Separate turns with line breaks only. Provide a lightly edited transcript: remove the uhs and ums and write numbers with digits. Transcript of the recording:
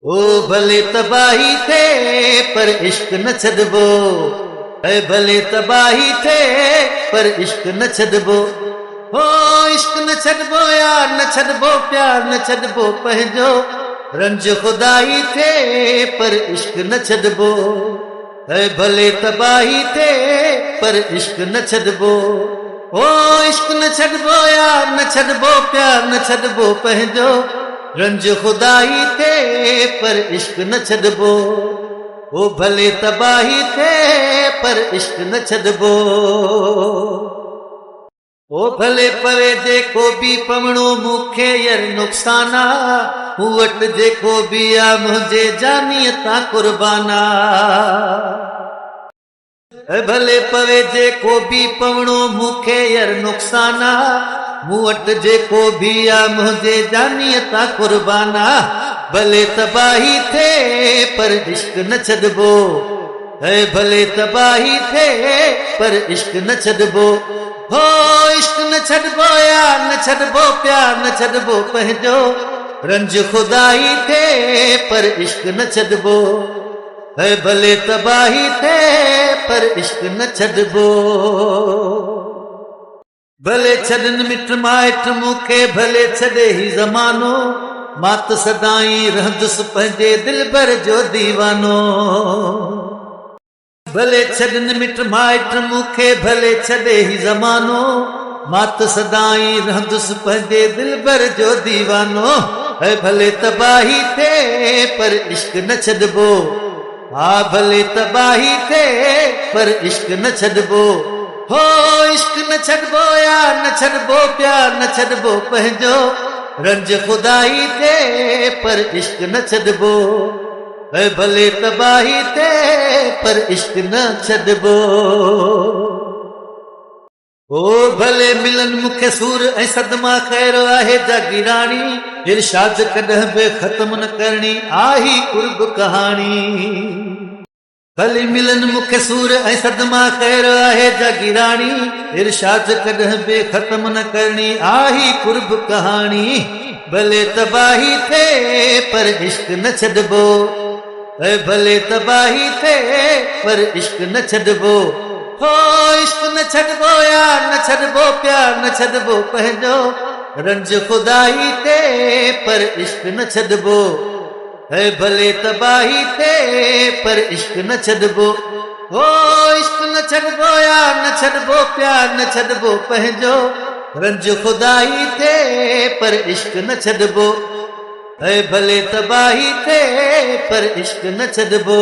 ओ भले तबाही थे पर इश्क न छॾबो, ऐ भले तबाही थे पर इश्क न छॾबो। हो इश्क न छॾबो यार न छॾबो प्यार न छॾबो पंहिंजो, रंज खुदाई थे पर इश्क न छॾबो। ऐ भले तबाही थे पर इश्क न छॾबो। हो इश्क न छॾबो यार न छॾबो प्यार न छॾबो पंहिंजो, रंज खुदाई थे पर इश्क न छॾबो। ओ भले तबाही थे पर इश्क न छॾबो। ओ भले पवे जेको बि पवणो मूंखे यार नुक़साना, मूं वटि जेको बि आ मुंहिंजे जानीअ तां कुर्बाना। भले पवे जेको बि पवणो मूंखे यार नुक़साना, मूं वटि जेको बि आ मुंहिंजे जानीअ तां कुर्बाना। भले तबाही थे पर इश्क न छॾबो, ऐ भले तबाही थे पर इश्क न छॾबो। हो इश्क न छॾबो यार न छॾबो प्यार न छॾबो पंहिंजो, रंज खुदाई थे पर इश्क न छॾबो। ऐ भले तबाही थे पर इश्क न छॾबो। भले छॾनि मिट माइट मूंखे भले छॾे ही ज़मानो, मां त सदाई रहंदुसि पंहिंजे दिलबर जो दीवानो। भले छॾनि मिट माइट मूंखे भले छॾे ही ज़मानो, मां त सदाई रहंदुसि पंहिंजे दिलबर जो दीवानो। ऐ भले तबाही थे पर इश्क न छॾबो, हा भले तबाही थे पर इश्क न छॾबो। हो इश्क न छॾबो यार न छॾबो प्यार न छॾबो पंहिंजो, रंज खुदाई थे पर इश्क न छॾबो। ऐ भले तबाही थे पर इश्क न छॾबो। ओ भले मिलन मूंखे सूर ऐं सदमा ख़ैर आहे जागीराणी, इरशाद कॾहिं बि ख़त्म न करणी आही कुर्ब कहाणी। भले मिलन मूंखे सूर ऐं सदमा ख़ैर आहे जागीराणी, इरशाद कॾहिं बि ख़त्म न करणी आही कुर्ब कहाणी। भले तबाही थे पर इश्क न छॾबो, ऐ भले तबाही थे पर इश्क न छॾबो। हो इश्क न छॾबो यार न छॾबो प्यार न छॾबो पंहिंजो, रंज खुदाई थे पर इश्क न छॾबो। ऐ भले तबाही थे पर इश्क न छॾबो। हो इश्क न छॾबो यार न छॾबो प्यार न छॾबो पंहिंजो, रंज खुदाई थे पर इश्क न छॾबो। ऐ भले तबाही थे पर इश्क न छॾबो।